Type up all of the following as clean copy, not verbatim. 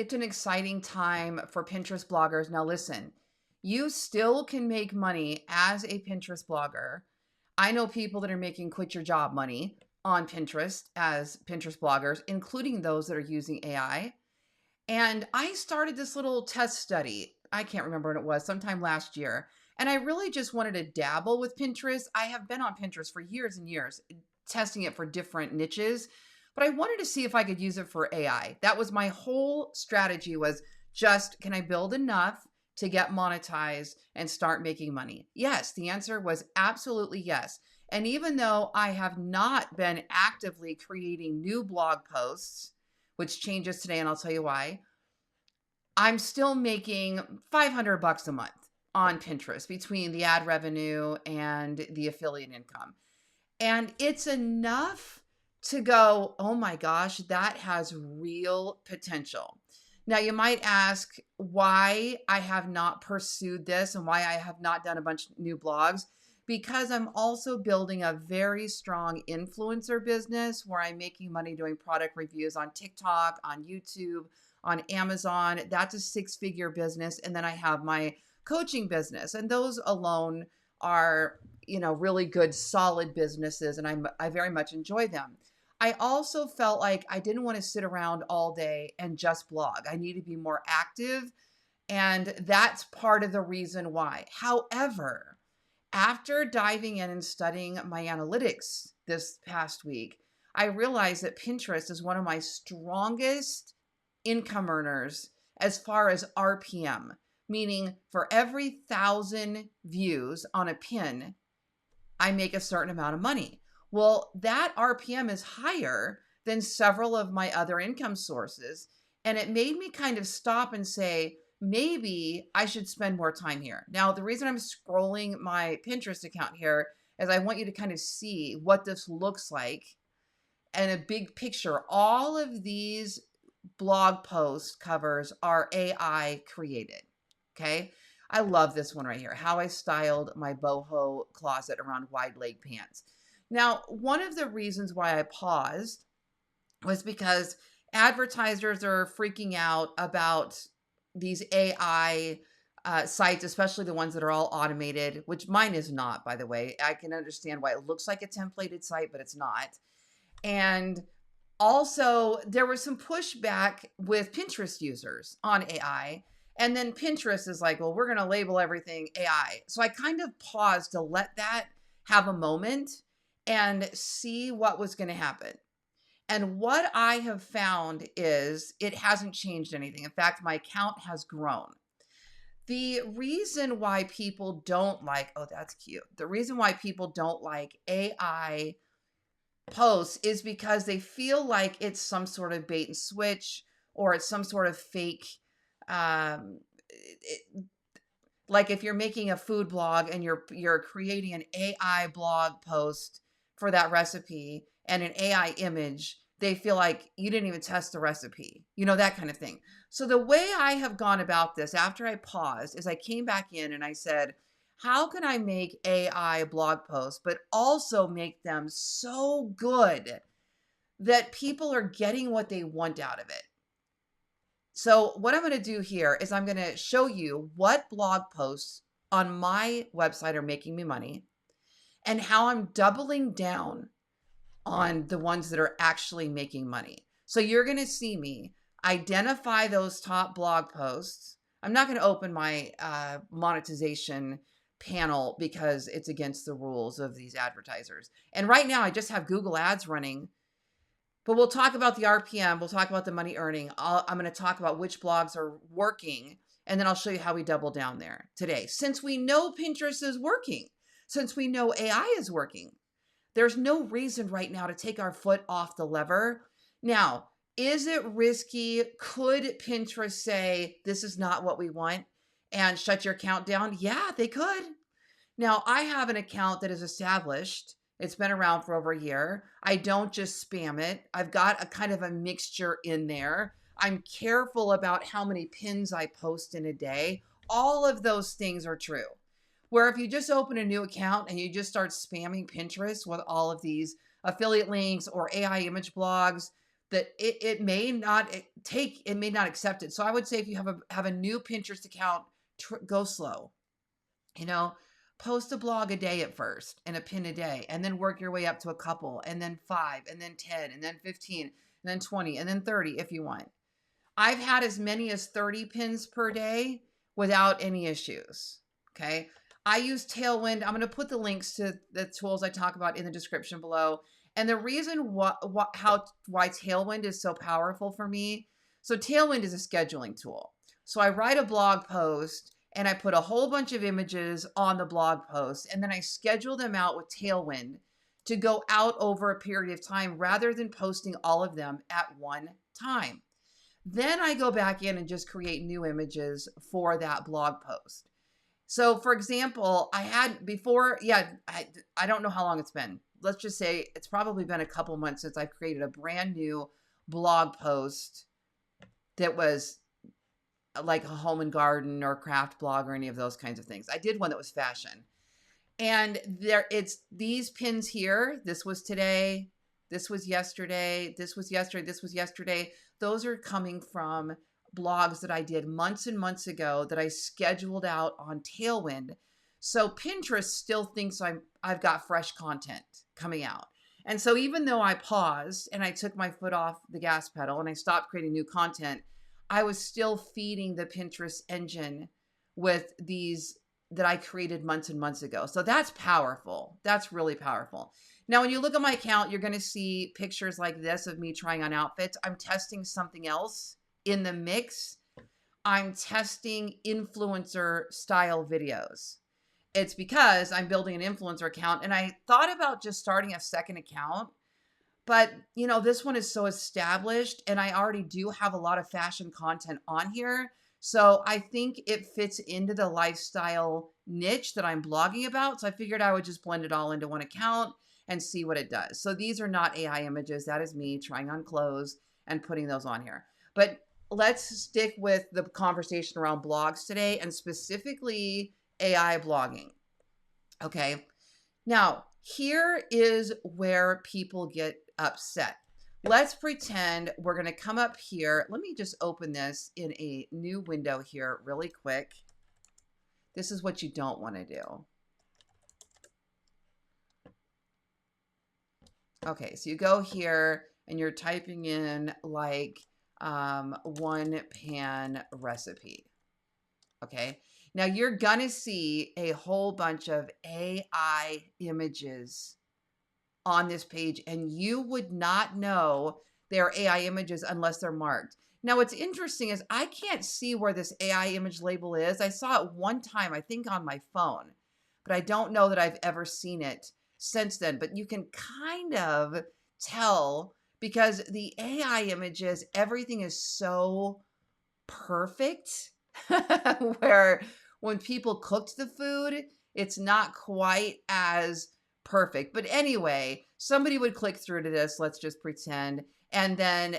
It's an exciting time for Pinterest bloggers. Now, listen, you still can make money as a Pinterest blogger. I know people that are making quit your job money on Pinterest as Pinterest bloggers, including those that are using AI. And I started this little test study. I can't remember when it was, sometime last year. And I really just wanted to dabble with Pinterest. I have been on Pinterest for years and years, testing it for different niches, but I wanted to see if I could use it for AI. That was my whole strategy, was just, can I build enough to get monetized and start making money? Yes, the answer was absolutely yes. And even though I have not been actively creating new blog posts, which changes today, and I'll tell you why, I'm still making 500 bucks a month on Pinterest between the ad revenue and the affiliate income. And it's enough to go, oh my gosh, that has real potential. Now, you might ask why I have not pursued this and why I have not done a bunch of new blogs. Because I'm also building a very strong influencer business where I'm making money doing product reviews on TikTok, on YouTube, on Amazon. That's a six-figure business. And then I have my coaching business. And those alone are, really good, solid businesses. And I very much enjoy them. I also felt like I didn't want to sit around all day and just blog. I need to be more active. And that's part of the reason why. However, after diving in and studying my analytics this past week, I realized that Pinterest is one of my strongest income earners as far as RPM, meaning for every 1,000 views on a pin, I make a certain amount of money. Well, that RPM is higher than several of my other income sources. And it made me kind of stop and say, maybe I should spend more time here. Now, the reason I'm scrolling my Pinterest account here is I want you to kind of see what this looks like and a big picture. All of these blog post covers are AI created. Okay. I love this one right here. How I styled my boho closet around wide leg pants. Now, one of the reasons why I paused was because advertisers are freaking out about these AI sites, especially the ones that are all automated, which mine is not, by the way. I can understand why it looks like a templated site, but it's not. And also, there was some pushback with Pinterest users on AI. And then Pinterest is like, well, we're going to label everything AI. So I kind of paused to let that have a moment and see what was going to happen. And what I have found is it hasn't changed anything. In fact, my account has grown. The reason why people don't like, oh, that's cute. The reason why people don't like AI posts is because they feel like it's some sort of bait and switch, or it's some sort of fake, like if you're making a food blog and you're creating an AI blog post for that recipe and an AI image, they feel like you didn't even test the recipe, that kind of thing. So the way I have gone about this after I paused is I came back in and I said, how can I make AI blog posts, but also make them so good that people are getting what they want out of it? So what I'm going to do here is I'm going to show you what blog posts on my website are making me money and how I'm doubling down on the ones that are actually making money. So you're going to see me identify those top blog posts. I'm not going to open my monetization panel because it's against the rules of these advertisers. And right now I just have Google ads running, but we'll talk about the RPM. We'll talk about the money earning. I'm going to talk about which blogs are working, and then I'll show you how we double down there today. Since we know Pinterest is working, since we know AI is working, there's no reason right now to take our foot off the lever. Now, is it risky? Could Pinterest say, this is not what we want and shut your account down? Yeah, they could. Now, I have an account that is established. It's been around for over a year. I don't just spam it. I've got a kind of a mixture in there. I'm careful about how many pins I post in a day. All of those things are true. Where if you just open a new account and you just start spamming Pinterest with all of these affiliate links or AI image blogs, that it may not it may not accept it. So I would say if you have a new Pinterest account, go slow. You know, post a blog a day at first and a pin a day, and then work your way up to a couple, and then 5, and then 10, and then 15, and then 20, and then 30 if you want. I've had as many as 30 pins per day without any issues. Okay. I use Tailwind. I'm going to put the links to the tools I talk about in the description below. And the reason why Tailwind is so powerful for me. So Tailwind is a scheduling tool. So I write a blog post and I put a whole bunch of images on the blog post, and then I schedule them out with Tailwind to go out over a period of time rather than posting all of them at one time. Then I go back in and just create new images for that blog post. So for example, I had before, I don't know how long it's been. Let's just say it's probably been a couple months since I've created a brand new blog post that was like a home and garden or craft blog or any of those kinds of things. I did one that was fashion. And it's these pins here. This was today. This was yesterday. This was yesterday. This was yesterday. Those are coming from blogs that I did months and months ago that I scheduled out on Tailwind. So Pinterest still thinks I've got fresh content coming out. And so even though I paused and I took my foot off the gas pedal and I stopped creating new content, I was still feeding the Pinterest engine with these that I created months and months ago. So that's powerful. That's really powerful. Now, when you look at my account, you're going to see pictures like this of me trying on outfits. I'm testing something else in the mix. I'm testing influencer style videos. It's because I'm building an influencer account, and I thought about just starting a second account, but this one is so established and I already do have a lot of fashion content on here. So I think it fits into the lifestyle niche that I'm blogging about. So I figured I would just blend it all into one account and see what it does. So these are not AI images. That is me trying on clothes and putting those on here. But let's stick with the conversation around blogs today, and specifically AI blogging. Okay. Now, here is where people get upset. Let's pretend we're going to come up here. Let me just open this in a new window here really quick. This is what you don't want to do. Okay, so you go here and you're typing in like one pan recipe. Okay, now you're gonna see a whole bunch of AI images on this page, and you would not know they're AI images unless they're marked. Now, what's interesting is I can't see where this AI image label is. I saw it one time, I think on my phone, but I don't know that I've ever seen it since then. But you can kind of tell because the AI images, everything is so perfect where when people cooked the food, it's not quite as perfect. But anyway, somebody would click through to this, let's just pretend, and then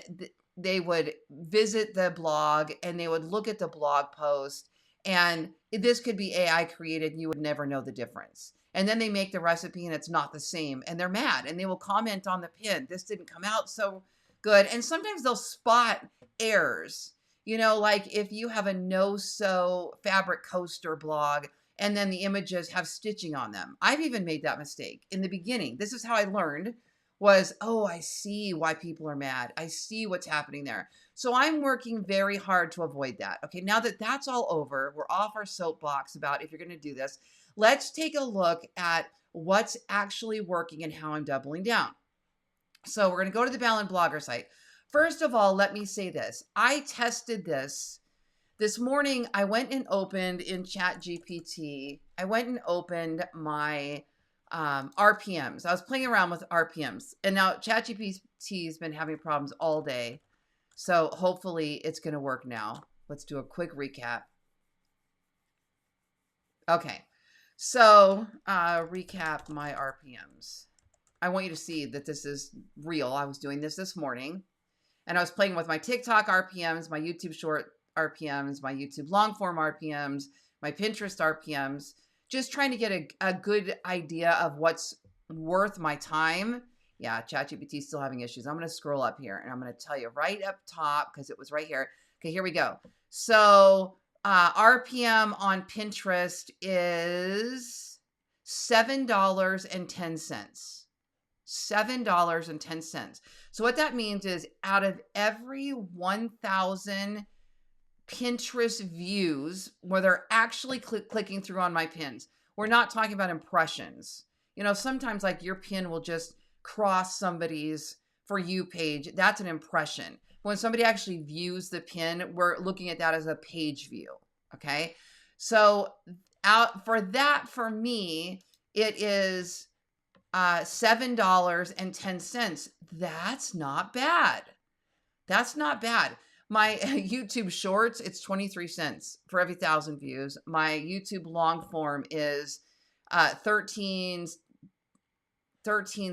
they would visit the blog and they would look at the blog post, and this could be AI created and you would never know the difference. And then they make the recipe and it's not the same and they're mad and they will comment on the pin. This didn't come out so good. And sometimes they'll spot errors, like if you have a no-sew fabric coaster blog and then the images have stitching on them. I've even made that mistake in the beginning. This is how I learned was, oh, I see why people are mad. I see what's happening there. So I'm working very hard to avoid that. Okay, now that that's all over, we're off our soapbox about if you're going to do this. Let's take a look at what's actually working and how I'm doubling down. So we're going to go to the Ballen blogger site. First of all, let me say this. I tested this. This morning, I went and opened in ChatGPT. I went and opened my RPMs. I was playing around with RPMs. And now ChatGPT has been having problems all day. So hopefully it's going to work now. Let's do a quick recap. Okay. So recap my RPMs. I want you to see that this is real. I was doing this morning. And I was playing with my TikTok RPMs, my YouTube short RPMs, my YouTube long form RPMs, my Pinterest RPMs, just trying to get a good idea of what's worth my time, Yeah, ChatGPT is still having issues. I'm going to scroll up here and I'm going to tell you right up top because it was right here. Okay, here we go. So RPM on Pinterest is $7.10. $7.10. So what that means is out of every 1,000 Pinterest views where they're actually clicking through on my pins, we're not talking about impressions. You know, sometimes like your pin will just cross somebody's For You page. That's an impression. When somebody actually views the pin, we're looking at that as a page view. Okay. So out for that, for me, it is $7.10. That's not bad. That's not bad. My YouTube shorts, it's 23 cents for every 1,000 views. My YouTube long form is 13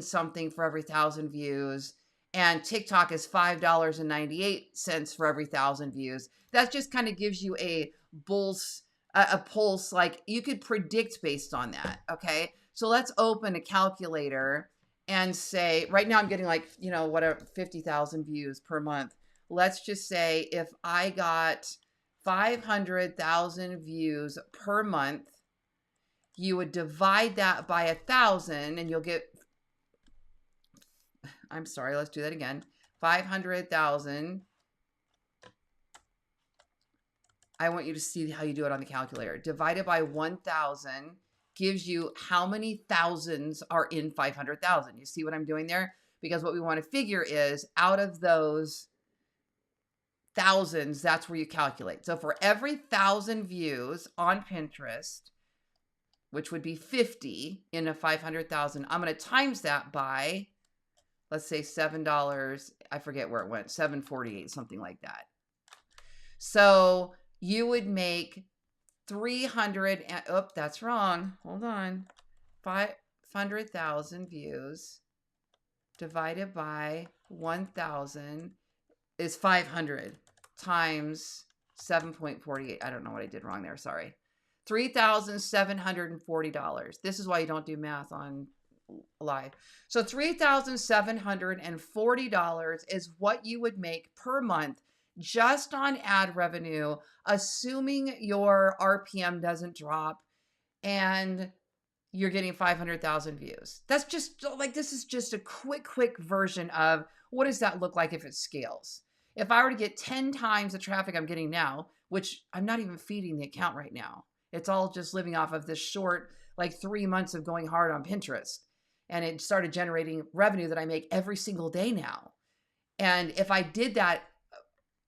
something for every 1,000 views. And TikTok is $5.98 for every 1,000 views. That just kind of gives you a pulse, like you could predict based on that. Okay. So let's open a calculator and say, right now I'm getting like, you know, whatever, 50,000 views per month. Let's just say if I got 500,000 views per month, you would divide that by 1,000 and you'll get, I'm sorry, let's do that again. 500,000. I want you to see how you do it on the calculator. Divided by 1,000 gives you how many thousands are in 500,000. You see what I'm doing there? Because what we want to figure is out of those thousands, that's where you calculate. So for every 1,000 views on Pinterest, which would be 50 in a 500,000, I'm going to times that by, let's say $7. I forget where it went, $7.48, something like that. So you would make 300, that's wrong. Hold on. 500,000 views divided by 1,000 is 500 times 7.48. I don't know what I did wrong there. Sorry. $3,740. This is why you don't do math on live. So $3,740 is what you would make per month just on ad revenue, assuming your RPM doesn't drop and you're getting 500,000 views. That's just like, this is just a quick version of what does that look like if it scales. If I were to get 10 times the traffic I'm getting now, which I'm not even feeding the account right now, it's all just living off of this short, like 3 months of going hard on Pinterest. And it started generating revenue that I make every single day now. And if I did that,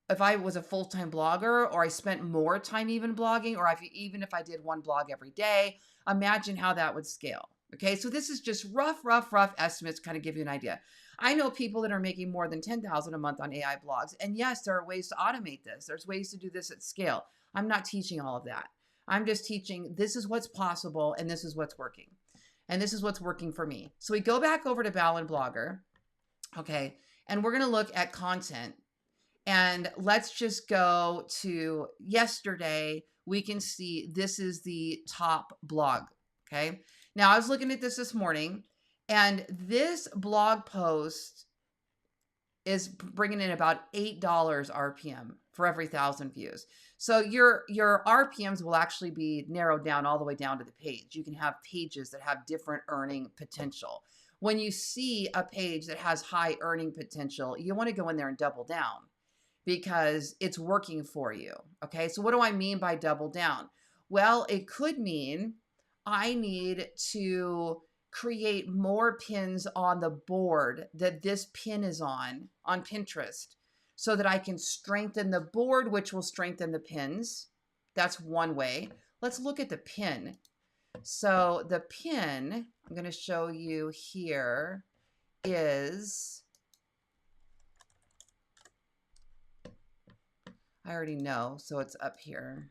if I was a full-time blogger, or I spent more time even blogging, or even if I did one blog every day, imagine how that would scale. Okay, so this is just rough estimates, kind of give you an idea. I know people that are making more than 10,000 a month on AI blogs. And yes, there are ways to automate this. There's ways to do this at scale. I'm not teaching all of that. I'm just teaching this is what's possible and this is what's working. And this is what's working for me. So we go back over to Ballen Blogger. Okay, and we're going to look at content. And let's just go to yesterday. We can see this is the top blog. Okay. Now I was looking at this morning, and this blog post is bringing in about $8 RPM for every 1,000 views. So your RPMs will actually be narrowed down all the way down to the page. You can have pages that have different earning potential. When you see a page that has high earning potential, you want to go in there and double down, because it's working for you. Okay, so what do I mean by double down? Well, it could mean I need to create more pins on the board that this pin is on Pinterest, so that I can strengthen the board, which will strengthen the pins. That's one way. Let's look at the pin. So the pin, I'm going to show you here, is, I already know, so it's up here.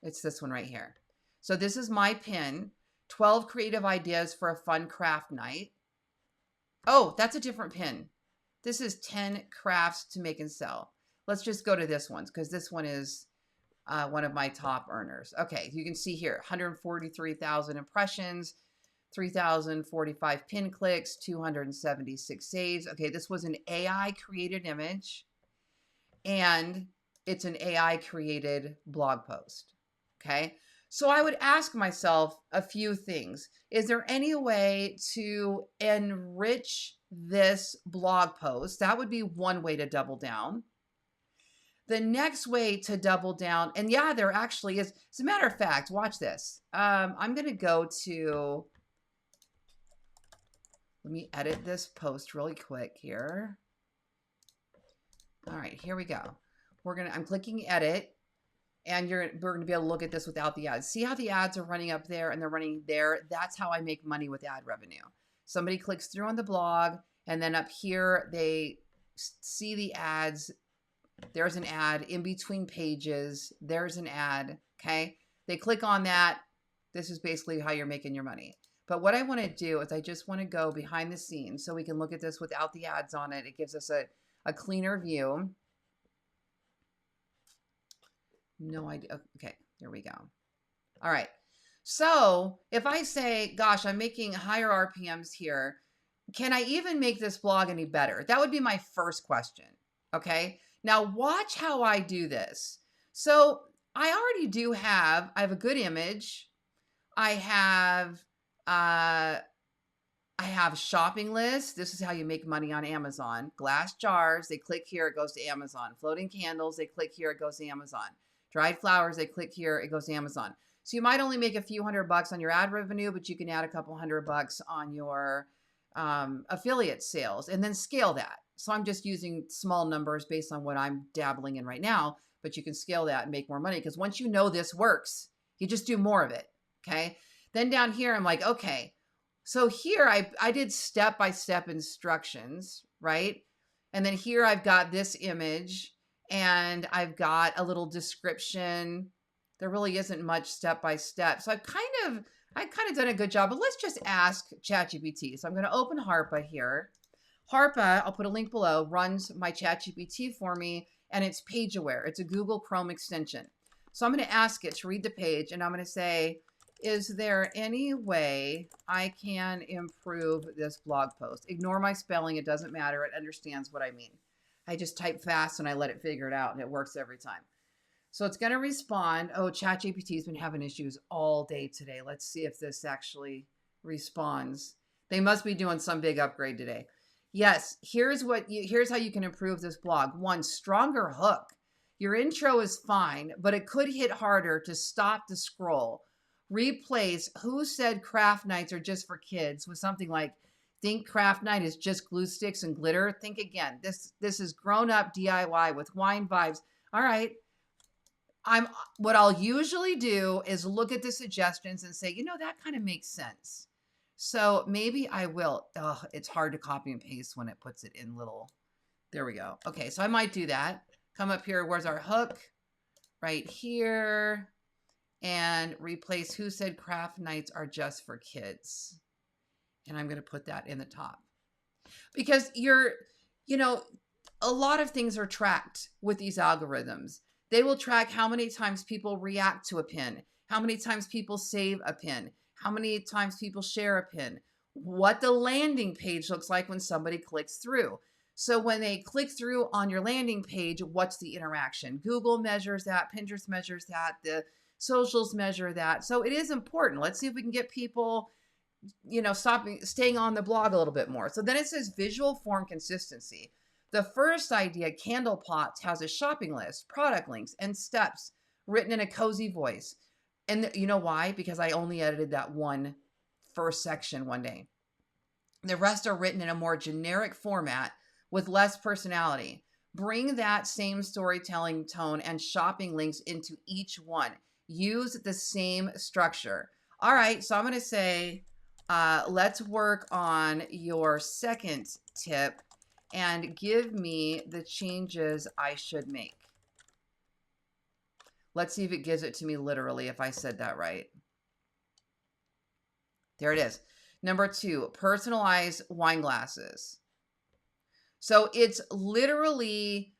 It's this one right here. So this is my pin, 12 creative ideas for a fun craft night. Oh, that's a different pin. This is 10 crafts to make and sell. Let's just go to this one, because this one is one of my top earners. Okay, you can see here, 143,000 impressions, 3,045 pin clicks, 276 saves. Okay, this was an AI created image, and it's an AI created blog post. Okay, so I would ask myself a few things. Is there any way to enrich this blog post? That would be one way to double down. The next way to double down, and yeah, there actually is. As a matter of fact, watch this. I'm going to go to, let me edit this post really quick here. All right, here we go. I'm clicking edit, and we're going to be able to look at this without the ads. See how the ads are running up there and they're running there? That's how I make money with ad revenue. Somebody clicks through on the blog, and then up here, they see the ads. There's an ad in between pages. There's an ad, okay? They click on that. This is basically how you're making your money. But what I want to do is I just want to go behind the scenes so we can look at this without the ads on it. It gives us a cleaner view. No idea. Okay, there we go. All right. So if I say, gosh, I'm making higher RPMs here, can I even make this blog any better? That would be my first question, okay? Now watch how I do this. So I already I have a good image. I have shopping lists. This is how you make money on Amazon. Glass jars, they click here, it goes to Amazon. Floating candles, they click here, it goes to Amazon. Dried flowers, they click here, it goes to Amazon. So you might only make a few $100 on your ad revenue, but you can add a couple $100 on your affiliate sales and then scale that. So I'm just using small numbers based on what I'm dabbling in right now, but you can scale that and make more money because once you know this works, you just do more of it, okay? Then down here, I'm like, okay, so here I did step-by-step instructions, right? And then here I've got this image and I've got a little description. There really isn't much step-by-step. So I've kind of done a good job, but let's just ask ChatGPT. So I'm going to open Harpa here. Harpa, I'll put a link below, runs my ChatGPT for me, and it's page aware. It's a Google Chrome extension. So I'm going to ask it to read the page, and I'm going to say, is there any way I can improve this blog post? Ignore my spelling. It doesn't matter. It understands what I mean. I just type fast and I let it figure it out, and it works every time. So it's going to respond. Oh, ChatGPT has been having issues all day today. Let's see if this actually responds. They must be doing some big upgrade today. Yes, here's how you can improve this blog. 1, stronger hook. Your intro is fine, but it could hit harder to stop the scroll. Replace "Who said craft nights are just for kids" with something like "Think craft night is just glue sticks and glitter." Think again. This is grown up DIY with wine vibes. All right. What I'll usually do is look at the suggestions and say, that kind of makes sense. So maybe I will. Oh, it's hard to copy and paste when it puts it in little. There we go. Okay, so I might do that. Come up here. Where's our hook? Right here. And replace "Who said craft nights are just for kids." And I'm going to put that in the top. Because a lot of things are tracked with these algorithms. They will track how many times people react to a pin, how many times people save a pin, how many times people share a pin, what the landing page looks like when somebody clicks through. So when they click through on your landing page, what's the interaction? Google measures that, Pinterest measures that, the socials measure that. So it is important. Let's see if we can get people, staying on the blog a little bit more. So then it says visual form consistency. The first idea, Candle Pots, has a shopping list, product links, and steps written in a cozy voice. And you know why? Because I only edited that first section one day. The rest are written in a more generic format with less personality. Bring that same storytelling tone and shopping links into each one. Use the same structure. All right, so I'm going to say, let's work on your second tip and give me the changes I should make. Let's see if it gives it to me literally, if I said that right. There it is. Number 2, personalize wine glasses. So it's literally,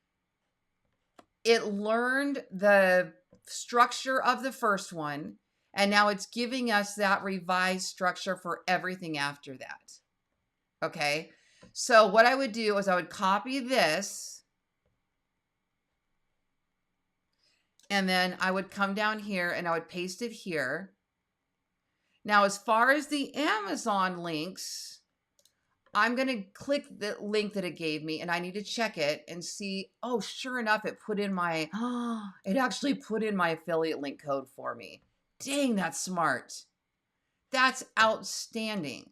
it learned the structure of the first one, and now it's giving us that revised structure for everything after that. Okay, so what I would do is I would copy this, and then I would come down here and I would paste it here. Now, as far as the Amazon links, I'm going to click the link that it gave me, and I need to check it and see, oh, sure enough, it put in my, it actually put in my affiliate link code for me. Dang, that's smart. That's outstanding.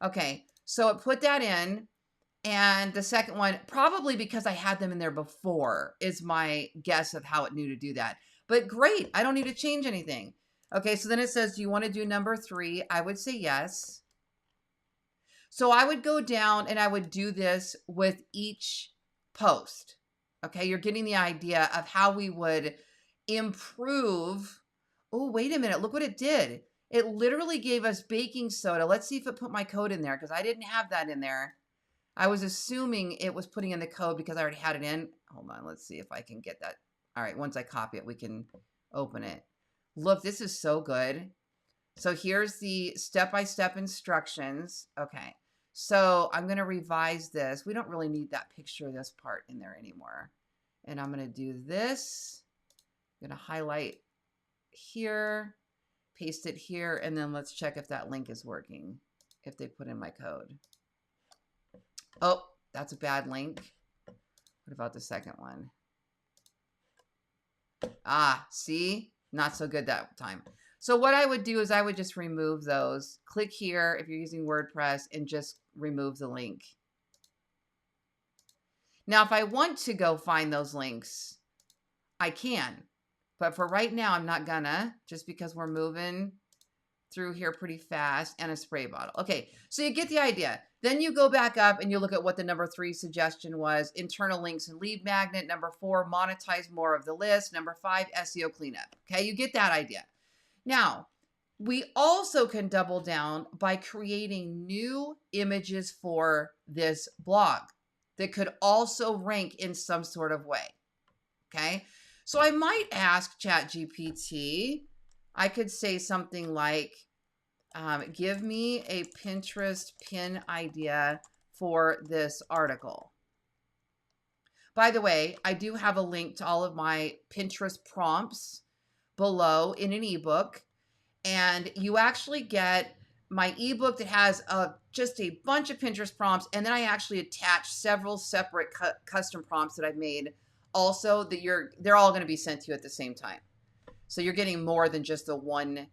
Okay, so it put that in, and the second one, probably because I had them in there before, is my guess of how it knew to do that. But great, I don't need to change anything. Okay, so then it says, do you want to do number 3? I would say yes. So I would go down and I would do this with each post. Okay, you're getting the idea of how we would improve. Oh, wait a minute. Look what it did. It literally gave us baking soda. Let's see if it put my code in there, because I didn't have that in there. I was assuming it was putting in the code because I already had it in. Hold on. Let's see if I can get that. All right. Once I copy it, we can open it. Look, this is so good. So here's the step-by-step instructions. Okay. So I'm going to revise this. We don't really need that picture of this part in there anymore. And I'm going to do this. I'm going to highlight here, paste it here, and then let's check if that link is working, if they put in my code. Oh, that's a bad link. What about the second one? Ah, see? Not so good that time. So what I would do is I would just remove those. Click here if you're using WordPress and just remove the link. Now, if I want to go find those links, I can. But for right now, I'm not gonna, just because we're moving through here pretty fast, and a spray bottle. Okay, so you get the idea. Then you go back up and you look at what the number 3 suggestion was: internal links and lead magnet. Number 4, monetize more of the list. Number 5, SEO cleanup. Okay, you get that idea. Now, we also can double down by creating new images for this blog that could also rank in some sort of way. Okay, so I might ask ChatGPT. I could say something like, give me a Pinterest pin idea for this article. By the way, I do have a link to all of my Pinterest prompts below in an ebook, and you actually get my ebook that has just a bunch of Pinterest prompts, and then I actually attach several separate custom prompts that I've made also that they're all going to be sent to you at the same time. So you're getting more than just the one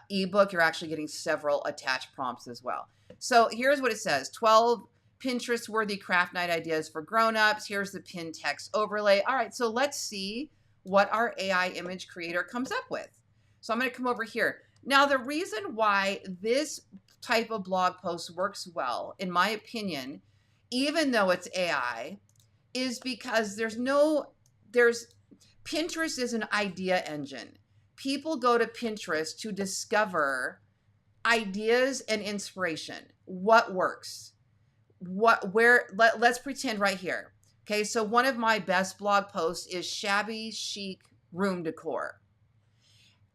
ebook. You're actually getting several attached prompts as well. So here's what it says: 12 Pinterest worthy craft night ideas for grown-ups. Here's the pin text overlay. All right, so let's see what our AI image creator comes up with. So I'm going to come over here. Now, the reason why this type of blog post works well, in my opinion, even though it's AI, is because Pinterest is an idea engine. People go to Pinterest to discover ideas and inspiration. What works? Let's pretend right here. Okay, so one of my best blog posts is shabby chic room decor.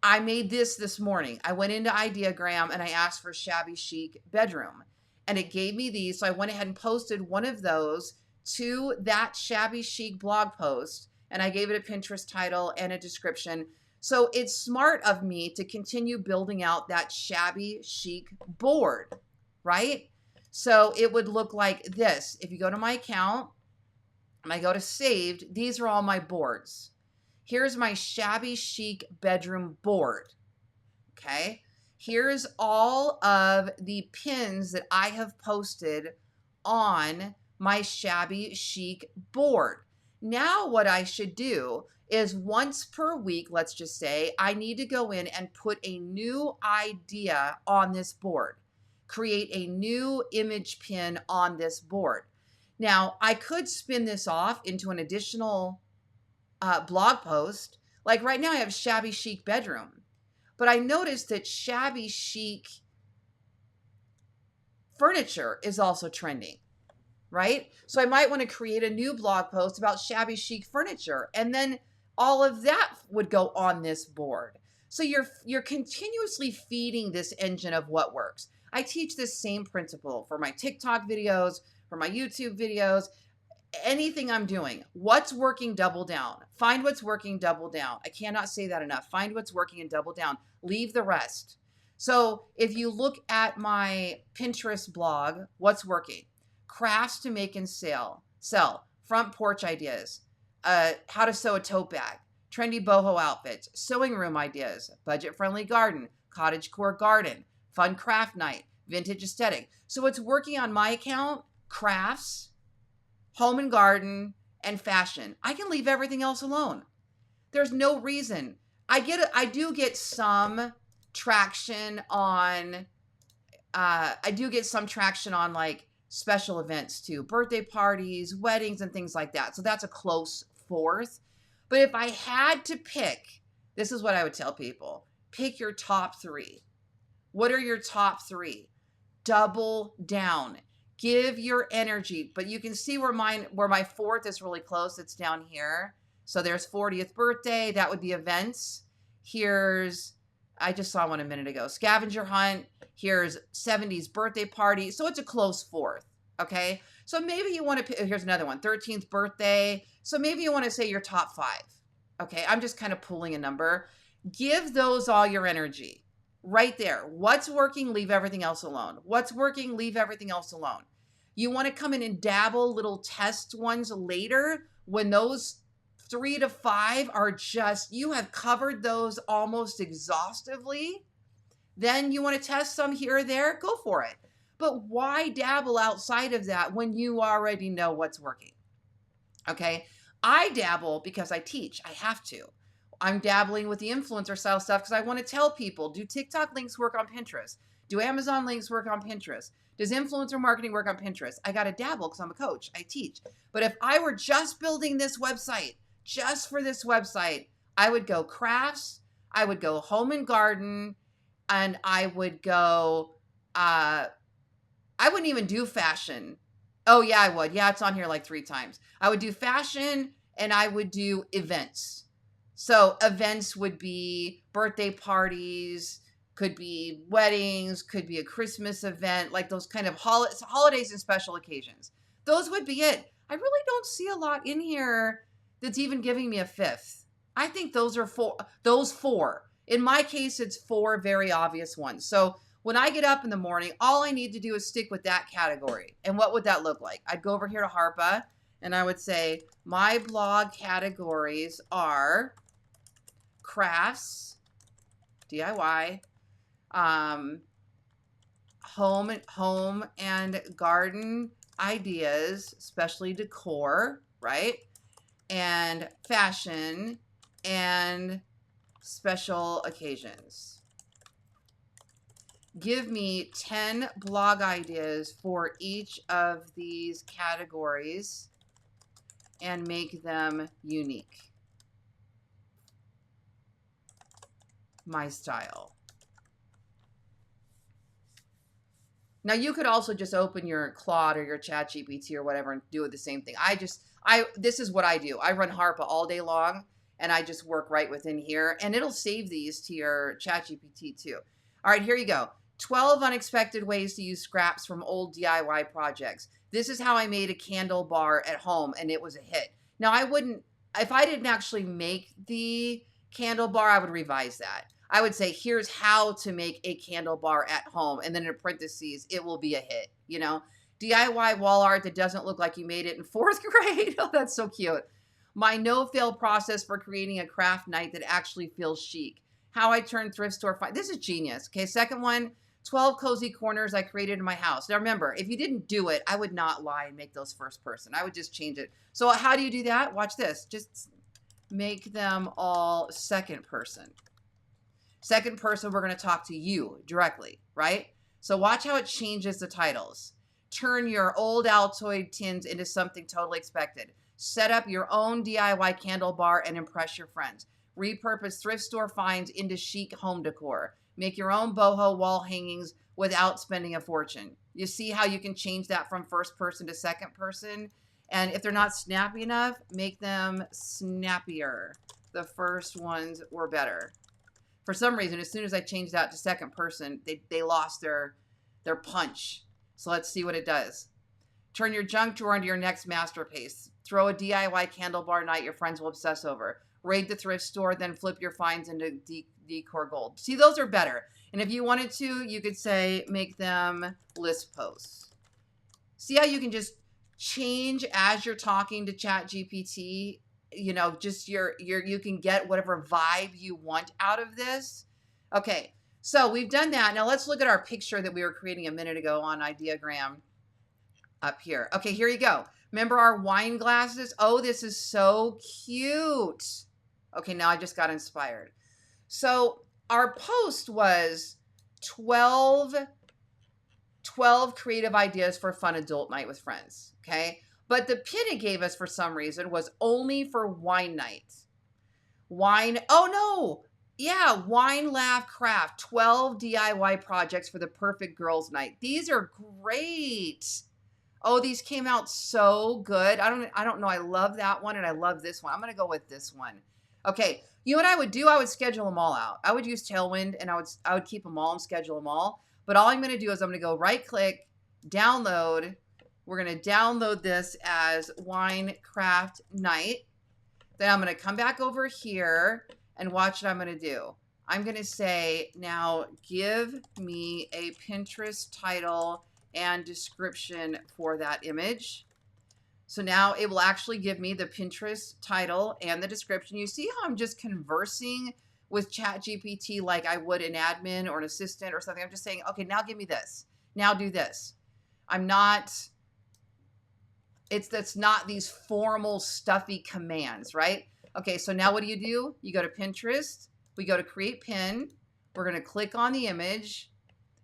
I made this morning. I went into Ideagram and I asked for shabby chic bedroom, and it gave me these. So I went ahead and posted one of those to that shabby chic blog post, and I gave it a Pinterest title and a description. So it's smart of me to continue building out that shabby chic board, right? So it would look like this. If you go to my account and I go to saved, these are all my boards. Here's my shabby chic bedroom board. Okay. Here's all of the pins that I have posted on my shabby chic board. Now what I should do is once per week, let's just say, I need to go in and put a new idea on this board, create a new image pin on this board. Now, I could spin this off into an additional blog post. Like right now I have shabby chic bedroom, but I noticed that shabby chic furniture is also trending, right? So I might want to create a new blog post about shabby chic furniture, and then All of that would go on this board. So you're continuously feeding this engine of what works. I teach this same principle for my TikTok videos, for my YouTube videos, anything I'm doing. What's working, double down. Find what's working, double down. I cannot say that enough. Find what's working and double down. Leave the rest. So if you look at my Pinterest blog, what's working? Crafts to make and sell, front porch ideas, how to sew a tote bag, trendy boho outfits, sewing room ideas, budget-friendly garden, cottagecore garden, fun craft night, vintage aesthetic. So what's working on my account? Crafts, home and garden, and fashion. I can leave everything else alone. There's no reason. I do get some traction on like special events too, birthday parties, weddings, and things like that. So that's a close fourth. But if I had to pick, this is what I would tell people. Pick your top 3. What are your top 3? Double down. Give your energy. But you can see where my fourth is really close. It's down here. So there's 40th birthday. That would be events. Here's, I just saw one a minute ago, scavenger hunt. Here's 70s birthday party. So it's a close fourth. Okay. So maybe you want to, here's another one, 13th birthday. So maybe you want to say your top 5. Okay. I'm just kind of pulling a number. Give those all your energy right there. What's working? Leave everything else alone. What's working? Leave everything else alone. You want to come in and dabble little test ones later when those 3 to 5 are just, you have covered those almost exhaustively. Then you want to test some here or there, go for it. But why dabble outside of that when you already know what's working? Okay. I dabble because I teach. I have to. I'm dabbling with the influencer style stuff because I want to tell people, do TikTok links work on Pinterest? Do Amazon links work on Pinterest? Does influencer marketing work on Pinterest? I got to dabble because I'm a coach. I teach. But if I were just building this website, just for this website, I would go crafts, I would go home and garden, and I would go, I wouldn't even do fashion. Oh, yeah, I would. Yeah, it's on here like 3 times. I would do fashion and I would do events. So events would be birthday parties, could be weddings, could be a Christmas event, like those kind of holidays and special occasions. Those would be it. I really don't see a lot in here that's even giving me a 5th. I think those are 4. In my case, it's 4 very obvious ones. So when I get up in the morning, all I need to do is stick with that category. And what would that look like? I'd go over here to Harpa and I would say, my blog categories are crafts, DIY, home and garden ideas, especially decor, right? And fashion and special occasions. Give me 10 blog ideas for each of these categories and make them unique. My style. Now you could also just open your Claude or your ChatGPT or whatever and do the same thing. This is what I do. I run Harpa all day long and I just work right within here and it'll save these to your ChatGPT too. All right, here you go. 12 unexpected ways to use scraps from old DIY projects. This is how I made a candle bar at home and it was a hit. Now if I didn't actually make the candle bar, I would revise that. I would say, here's how to make a candle bar at home. And then in parentheses, it will be a hit, you know. DIY wall art that doesn't look like you made it in 4th grade. Oh, that's so cute. My no-fail process for creating a craft night that actually feels chic. How I turn thrift store fine. This is genius. Okay, second one, 12 cozy corners I created in my house. Now remember, if you didn't do it, I would not lie and make those first person. I would just change it. So how do you do that? Watch this. Just make them all second person. Second person, we're going to talk to you directly, right? So watch how it changes the titles. Turn your old Altoid tins into something totally expected. Set up your own DIY candle bar and impress your friends. Repurpose thrift store finds into chic home decor. Make your own boho wall hangings without spending a fortune. You see how you can change that from first person to second person? And if they're not snappy enough, make them snappier. the first ones were better. For some reason, as soon as I changed that to second person, they lost their punch. So let's see what it does. Turn your junk drawer into your next masterpiece. Throw a DIY candle bar night your friends will obsess over. Raid the thrift store, then flip your finds into decor gold. See, those are better. And if you wanted to, you could say make them list posts. See how you can just change as you're talking to ChatGPT? You know, just you can get whatever vibe you want out of this. Okay, so we've done that. Now let's look at our picture that we were creating a minute ago on Ideogram up here. Okay, here you go. Remember our wine glasses? Oh, this is so cute. Okay, now I just got inspired. So our post was 12 creative ideas for a fun adult night with friends, okay? But the pin it gave us for some reason was only for wine night. Wine, oh no, yeah, wine, laugh, craft, 12 DIY projects for the perfect girls night. These are great. Oh, these came out so good. I don't know. I love that one and I love this one. I'm going to go with this one. Okay, you know what I would do? I would schedule them all out. I would use Tailwind and I would keep them all and schedule them all. But all I'm going to do is I'm going to go right click, download. We're going to download this as Wine Craft Night. Then I'm going to come back over here and watch what I'm going to do. I'm going to say, now give me a Pinterest title and description for that image. So now it will actually give me the Pinterest title and the description. You see how I'm just conversing with ChatGPT like I would an admin or an assistant or something. I'm just saying, okay, now give me this. Now do this. That's not these formal stuffy commands, right? Okay, so now what do? You go to Pinterest. We go to create pin. We're going to click on the image.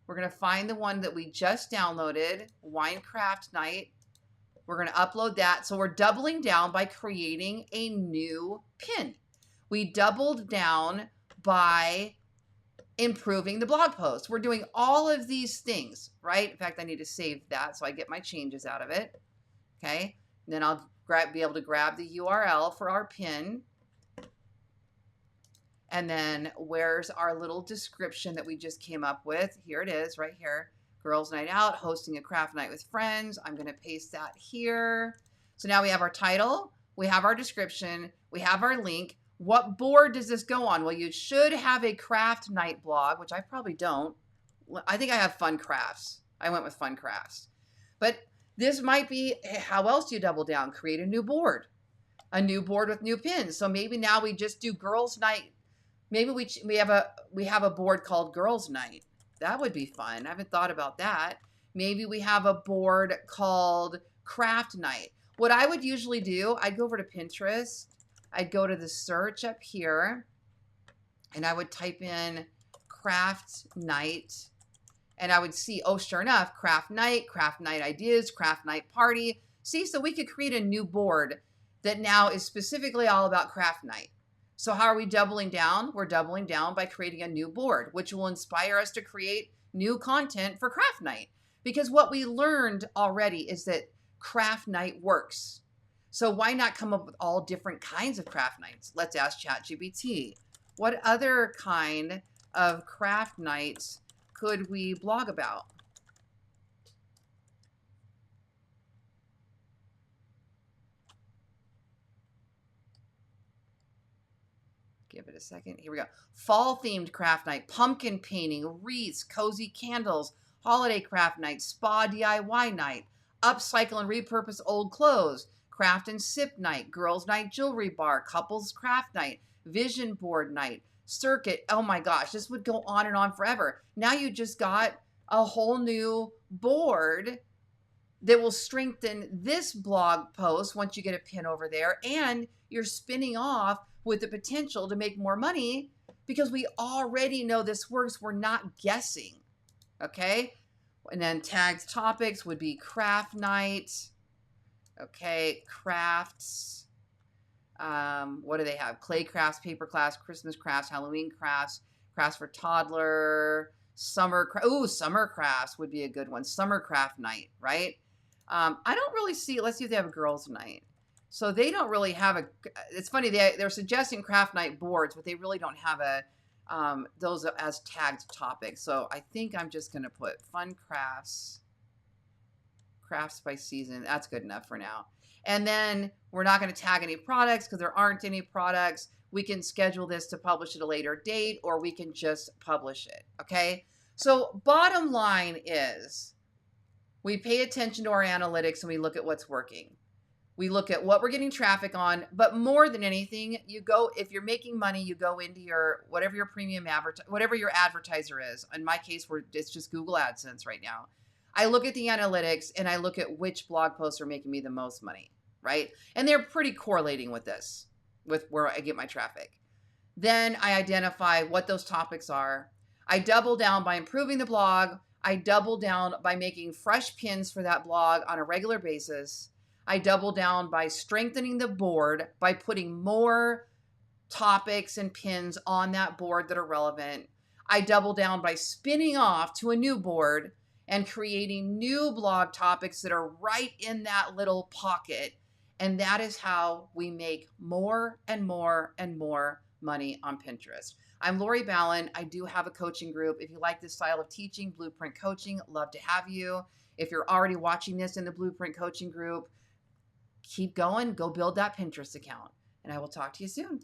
We're going to find the one that we just downloaded, Winecraft Night. We're going to upload that. So we're doubling down by creating a new pin. We doubled down by improving the blog post. We're doing all of these things, right? In fact, I need to save that so I get my changes out of it. Okay. And then I'll be able to grab the URL for our pin. And then where's our little description that we just came up with? Here it is right here. Girls Night Out, hosting a craft night with friends. I'm going to paste that here. So now we have our title. We have our description. We have our link. What board does this go on? Well, you should have a craft night blog, which I probably don't. I think I have fun crafts. I went with fun crafts. But this might be, how else do you double down? Create a new board with new pins. So maybe now we just do girls night. Maybe we have a board called girls night. That would be fun. I haven't thought about that. Maybe we have a board called craft night. What I would usually do, I'd go over to Pinterest. I'd go to the search up here and I would type in craft night and I would see, oh, sure enough, craft night ideas, craft night party. See, so we could create a new board that now is specifically all about craft night. So how are we doubling down? We're doubling down by creating a new board, which will inspire us to create new content for craft night. Because what we learned already is that craft night works. So why not come up with all different kinds of craft nights? Let's ask ChatGPT. What other kind of craft nights could we blog about? Give it a second. Here we go. Fall themed craft night, pumpkin painting, wreaths, cozy candles, holiday craft night, spa DIY night, upcycle and repurpose old clothes, craft and sip night, girls night jewelry bar, couples craft night, vision board night, circuit. Oh my gosh, this would go on and on forever. Now you just got a whole new board that will strengthen this blog post once you get a pin over there, and you're spinning off with the potential to make more money because we already know this works. We're not guessing. Okay. And then tagged topics would be craft night. Okay. Crafts. What do they have? Clay crafts, paper crafts, Christmas crafts, Halloween crafts, crafts for toddler, summer crafts would be a good one. Summer craft night, right? I don't really see, let's see if they have a girls night. So they don't really have a, it's funny, they're suggesting craft night boards, but they really don't have a, those as tagged topics. So I think I'm just going to put fun crafts by season. That's good enough for now. And then we're not going to tag any products because there aren't any products. We can schedule this to publish at a later date, or we can just publish it. Okay. So bottom line is we pay attention to our analytics and we look at what's working. We look at what we're getting traffic on, but more than anything, you go, if you're making money, you go into your, whatever your premium whatever your advertiser is. In my case, it's just Google AdSense right now. I look at the analytics and I look at which blog posts are making me the most money, right? And they're pretty correlating with this, with where I get my traffic. Then I identify what those topics are. I double down by improving the blog. I double down by making fresh pins for that blog on a regular basis. I double down by strengthening the board, by putting more topics and pins on that board that are relevant. I double down by spinning off to a new board and creating new blog topics that are right in that little pocket. And that is how we make more and more and more money on Pinterest. I'm Lori Ballen. I do have a coaching group. If you like this style of teaching, Blueprint Coaching, love to have you. If you're already watching this in the Blueprint Coaching group, keep going, go build that Pinterest account, and I will talk to you soon.